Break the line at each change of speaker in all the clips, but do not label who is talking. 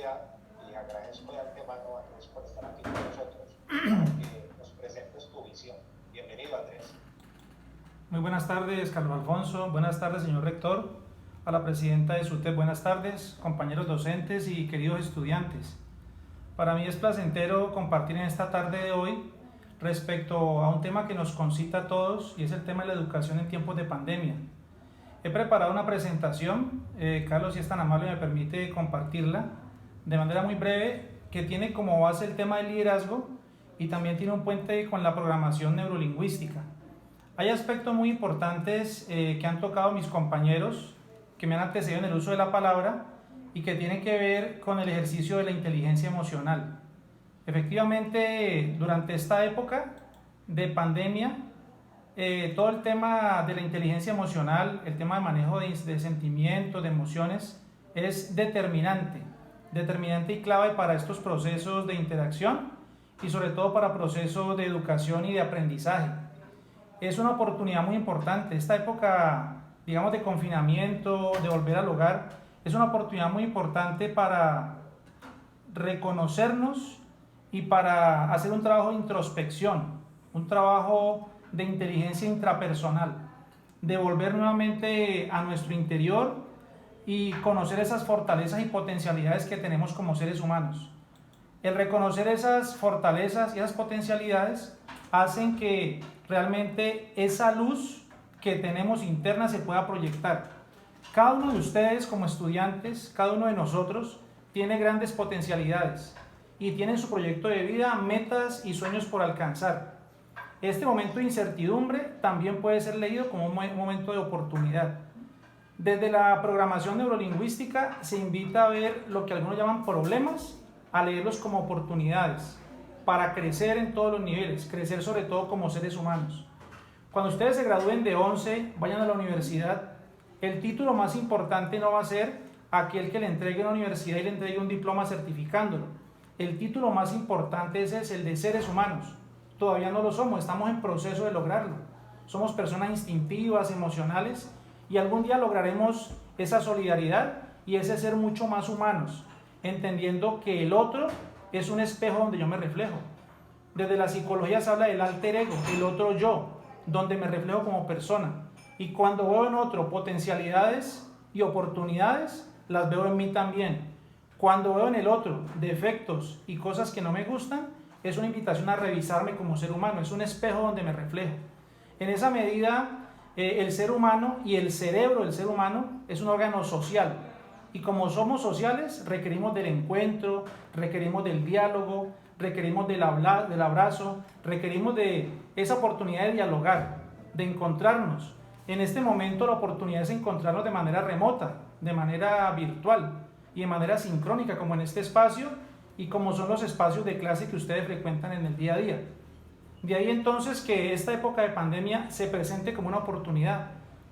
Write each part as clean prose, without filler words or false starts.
oportunidad y agradezco de antemano a Andrés por estar aquí con nosotros para que nos presentes tu visión. Bienvenido, Andrés.
Muy buenas tardes, Carlos Alfonso. Buenas tardes, señor rector. A la presidenta de SUTEP, buenas tardes, compañeros docentes y queridos estudiantes. Para mí es placentero compartir en esta tarde de hoy respecto a un tema que nos concita a todos y es el tema de la educación en tiempos de pandemia. He preparado una presentación, Carlos, si es tan amable me permite compartirla de manera muy breve, que tiene como base el tema del liderazgo y también tiene un puente con la programación neurolingüística. Hay aspectos muy importantes que han tocado mis compañeros, que me han antecedido en el uso de la palabra y que tienen que ver con el ejercicio de la inteligencia emocional. Efectivamente, durante esta época de pandemia, todo el tema de la inteligencia emocional, el tema de manejo de sentimientos, de emociones, es determinante y clave para estos procesos de interacción y sobre todo para procesos de educación y de aprendizaje. Es una oportunidad muy importante. Esta época, digamos, de confinamiento, de volver al hogar, es una oportunidad muy importante para reconocernos y para hacer un trabajo de introspección, un trabajo de inteligencia intrapersonal, de volver nuevamente a nuestro interior y conocer esas fortalezas y potencialidades que tenemos como seres humanos. El reconocer esas fortalezas y esas potencialidades hacen que realmente esa luz que tenemos interna se pueda proyectar. Cada uno de ustedes como estudiantes, cada uno de nosotros tiene grandes potencialidades y tiene en su proyecto de vida metas y sueños por alcanzar. Este momento de incertidumbre también puede ser leído como un momento de oportunidad. Desde la programación neurolingüística se invita a ver lo que algunos llaman problemas, a leerlos como oportunidades para crecer en todos los niveles, crecer sobre todo como seres humanos. Cuando ustedes se gradúen de 11, vayan a la universidad, el título más importante no va a ser aquel que le entregue a la universidad y le entregue un diploma certificándolo. El título más importante es el de seres humanos. Todavía no lo somos, estamos en proceso de lograrlo. Somos personas instintivas, emocionales, y algún día lograremos esa solidaridad y ese ser mucho más humanos, entendiendo que el otro es un espejo donde yo me reflejo. Desde la psicología se habla del alter ego, el otro yo, donde me reflejo como persona. Y cuando veo en otro potencialidades y oportunidades, las veo en mí también. Cuando veo en el otro defectos y cosas que no me gustan, es una invitación a revisarme como ser humano, es un espejo donde me reflejo. En esa medida, el ser humano y el cerebro del ser humano es un órgano social. Y como somos sociales, requerimos del encuentro, requerimos del diálogo, requerimos del abrazo, requerimos de esa oportunidad de dialogar, de encontrarnos. En este momento la oportunidad es encontrarnos de manera remota, de manera virtual y de manera sincrónica, como en este espacio y como son los espacios de clase que ustedes frecuentan en el día a día. De ahí entonces que esta época de pandemia se presente como una oportunidad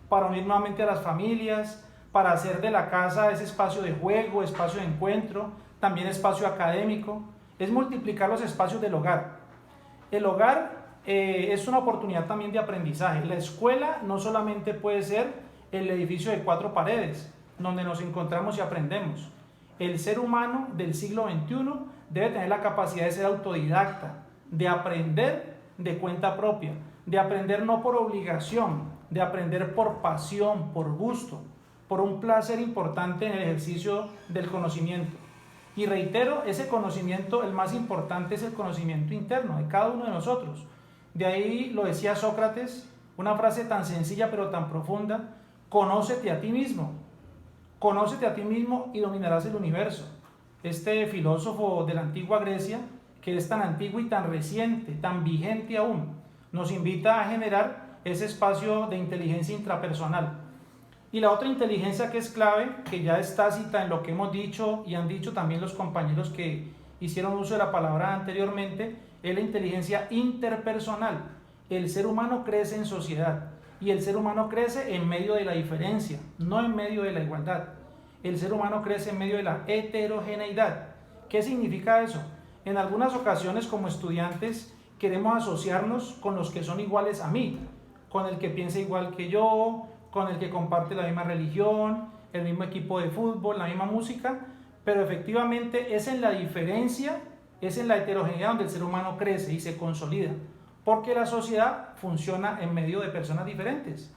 para unir nuevamente a las familias, para hacer de la casa ese espacio de juego, espacio de encuentro, también espacio académico, es multiplicar los espacios del hogar. El hogar es una oportunidad también de aprendizaje. La escuela no solamente puede ser el edificio de 4 paredes, donde nos encontramos y aprendemos. El ser humano del siglo XXI debe tener la capacidad de ser autodidacta, de aprender de cuenta propia, de aprender no por obligación, de aprender por pasión, por gusto, por un placer importante en el ejercicio del conocimiento. Y reitero, ese conocimiento, el más importante es el conocimiento interno de cada uno de nosotros. De ahí lo decía Sócrates, una frase tan sencilla pero tan profunda: conócete a ti mismo. Conócete a ti mismo y dominarás el universo. Este filósofo de la antigua Grecia, que es tan antiguo y tan reciente, tan vigente aún, nos invita a generar ese espacio de inteligencia intrapersonal. Y la otra inteligencia que es clave, que ya está cita en lo que hemos dicho y han dicho también los compañeros que hicieron uso de la palabra anteriormente, es la inteligencia interpersonal. El ser humano crece en sociedad y el ser humano crece en medio de la diferencia, no en medio de la igualdad. El ser humano crece en medio de la heterogeneidad. ¿Qué significa eso? En algunas ocasiones como estudiantes queremos asociarnos con los que son iguales a mí, con el que piensa igual que yo, con el que comparte la misma religión, el mismo equipo de fútbol, la misma música, pero efectivamente es en la diferencia, es en la heterogeneidad donde el ser humano crece y se consolida, porque la sociedad funciona en medio de personas diferentes.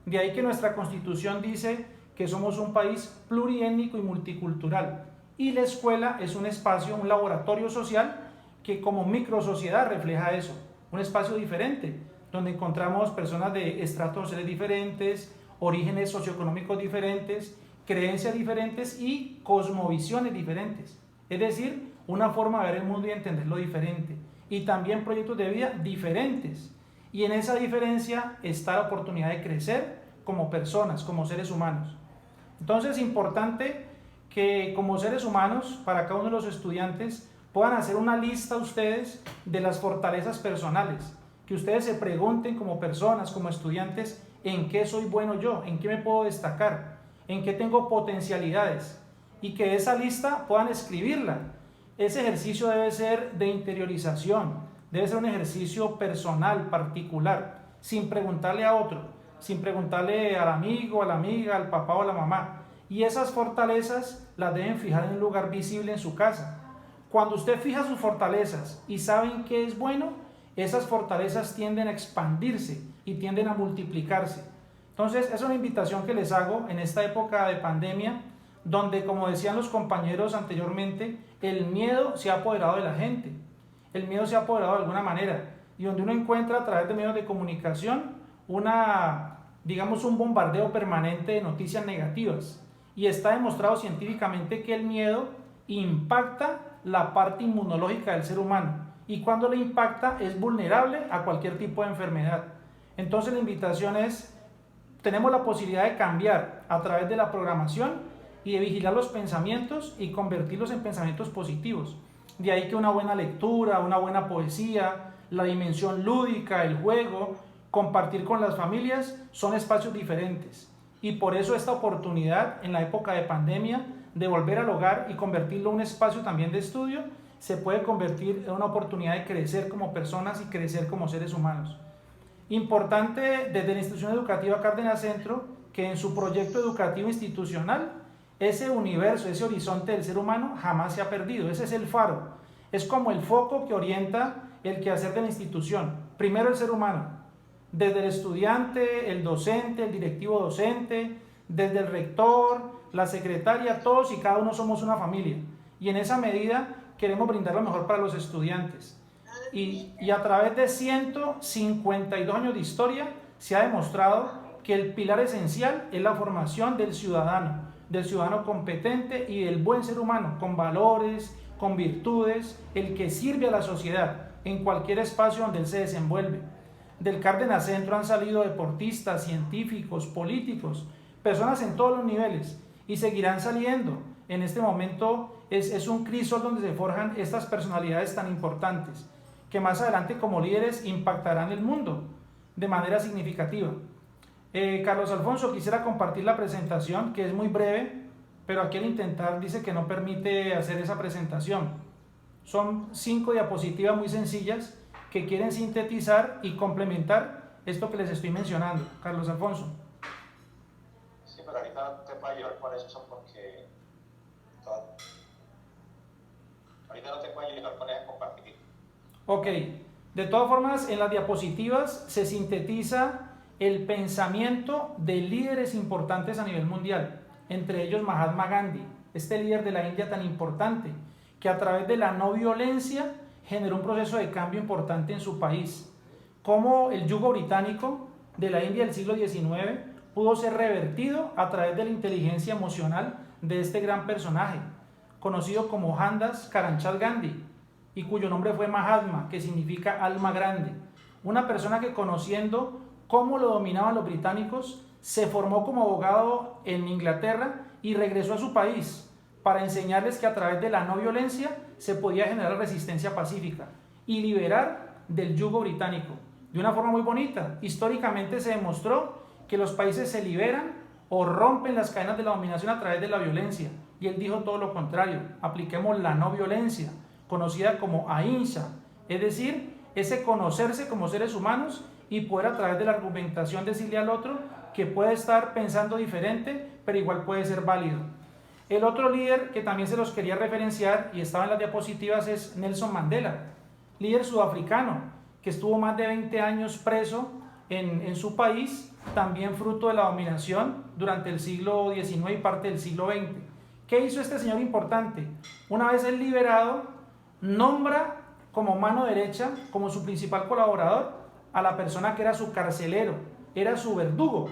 De ahí que nuestra Constitución dice que somos un país pluriétnico y multicultural, y la escuela es un espacio, un laboratorio social que como microsociedad refleja eso, un espacio diferente, donde encontramos personas de estratos sociales diferentes, orígenes socioeconómicos diferentes, creencias diferentes y cosmovisiones diferentes. Es decir, una forma de ver el mundo y entenderlo diferente. Y también proyectos de vida diferentes. Y en esa diferencia está la oportunidad de crecer como personas, como seres humanos. Entonces es importante que como seres humanos, para cada uno de los estudiantes, puedan hacer una lista ustedes de las fortalezas personales, que ustedes se pregunten como personas, como estudiantes, en qué soy bueno yo, en qué me puedo destacar, en qué tengo potencialidades, y que esa lista puedan escribirla. Ese ejercicio debe ser de interiorización, debe ser un ejercicio personal, particular, sin preguntarle a otro, sin preguntarle al amigo, a la amiga, al papá o a la mamá. Y esas fortalezas las deben fijar en un lugar visible en su casa. Cuando usted fija sus fortalezas y saben qué es bueno, esas fortalezas tienden a expandirse y tienden a multiplicarse. Entonces, es una invitación que les hago en esta época de pandemia, donde, como decían los compañeros anteriormente, el miedo se ha apoderado de la gente. El miedo se ha apoderado de alguna manera, y donde uno encuentra a través de medios de comunicación digamos, un bombardeo permanente de noticias negativas. Y está demostrado científicamente que el miedo impacta la parte inmunológica del ser humano, y cuando le impacta es vulnerable a cualquier tipo de enfermedad. Entonces la invitación es, tenemos la posibilidad de cambiar a través de la programación y de vigilar los pensamientos y convertirlos en pensamientos positivos. De ahí que una buena lectura, una buena poesía, la dimensión lúdica, el juego, compartir con las familias son espacios diferentes. Y por eso esta oportunidad en la época de pandemia de volver al hogar y convertirlo en un espacio también de estudio, se puede convertir en una oportunidad de crecer como personas y crecer como seres humanos. Importante desde la institución educativa Cárdenas Centro que en su proyecto educativo institucional ese universo, ese horizonte del ser humano jamás se ha perdido. Ese es el faro, es como el foco que orienta el quehacer de la institución. Primero el ser humano, desde el estudiante, el docente, el directivo docente, desde el rector, la secretaria, todos y cada uno somos una familia, y en esa medida queremos brindar lo mejor para los estudiantes. Y a través de 152 años de historia se ha demostrado que el pilar esencial es la formación del ciudadano competente y del buen ser humano, con valores, con virtudes, el que sirve a la sociedad en cualquier espacio donde él se desenvuelve. Del Cárdenas Centro han salido deportistas, científicos, políticos, personas en todos los niveles, y seguirán saliendo. En este momento es un crisol donde se forjan estas personalidades tan importantes, que más adelante como líderes impactarán el mundo de manera significativa. Carlos Alfonso, quisiera compartir la presentación, que es muy breve, pero aquí al intentar dice que no permite hacer esa presentación. Son 5 diapositivas muy sencillas que quieren sintetizar y complementar esto que les estoy mencionando. Carlos Alfonso.
Sí, pero ahorita no te puedo ayudar con eso porque ahorita no te puedo ayudar con eso, compartir.
Ok, de todas formas en las diapositivas se sintetiza el pensamiento de líderes importantes a nivel mundial, entre ellos Mahatma Gandhi, este líder de la India tan importante, que a través de la no violencia generó un proceso de cambio importante en su país. Cómo el yugo británico de la India del siglo XIX pudo ser revertido a través de la inteligencia emocional de este gran personaje, conocido como Mohandas Karamchand Gandhi, y cuyo nombre fue Mahatma, que significa alma grande. Una persona que, conociendo cómo lo dominaban los británicos, se formó como abogado en Inglaterra y regresó a su país para enseñarles que a través de la no violencia se podía generar resistencia pacífica y liberar del yugo británico. De una forma muy bonita, históricamente se demostró que los países se liberan o rompen las cadenas de la dominación a través de la violencia, y él dijo todo lo contrario: apliquemos la no violencia, conocida como ahimsa, es decir, ese conocerse como seres humanos y poder a través de la argumentación decirle al otro que puede estar pensando diferente, pero igual puede ser válido. El otro líder que también se los quería referenciar y estaba en las diapositivas es Nelson Mandela, líder sudafricano que estuvo más de 20 años preso en su país, también fruto de la dominación durante el siglo XIX y parte del siglo XX. ¿Qué hizo este señor importante? Una vez él liberado, nombra como mano derecha, como su principal colaborador, a la persona que era su carcelero, era su verdugo.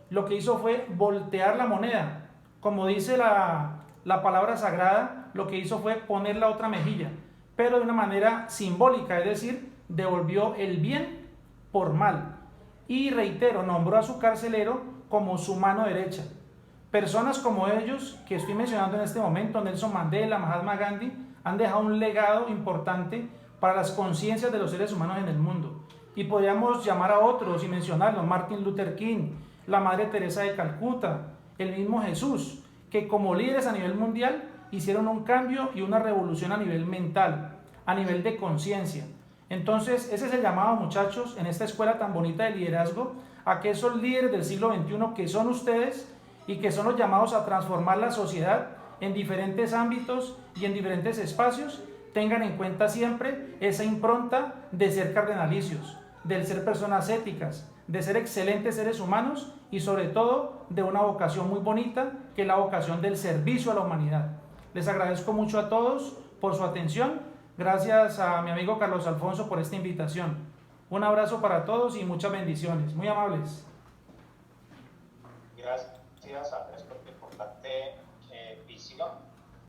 Lo que hizo fue voltear la moneda. Como dice la palabra sagrada, lo que hizo fue poner la otra mejilla, pero de una manera simbólica, es decir, devolvió el bien por mal. Y reitero, nombró a su carcelero como su mano derecha. Personas como ellos, que estoy mencionando en este momento, Nelson Mandela, Mahatma Gandhi, han dejado un legado importante para las conciencias de los seres humanos en el mundo. Y podríamos llamar a otros y mencionarlos: Martin Luther King, la Madre Teresa de Calcuta, el mismo Jesús, que como líderes a nivel mundial hicieron un cambio y una revolución a nivel mental, a nivel de conciencia. Entonces, ese es el llamado, muchachos, en esta escuela tan bonita de liderazgo, a que esos líderes del siglo XXI que son ustedes y que son los llamados a transformar la sociedad en diferentes ámbitos y en diferentes espacios, tengan en cuenta siempre esa impronta de ser cardenalicios, de ser personas éticas, de ser excelentes seres humanos y sobre todo de una vocación muy bonita, que es la vocación del servicio a la humanidad. Les agradezco mucho a todos por su atención. Gracias a mi amigo Carlos Alfonso por esta invitación. Un abrazo para todos y muchas bendiciones. Muy amables.
Gracias a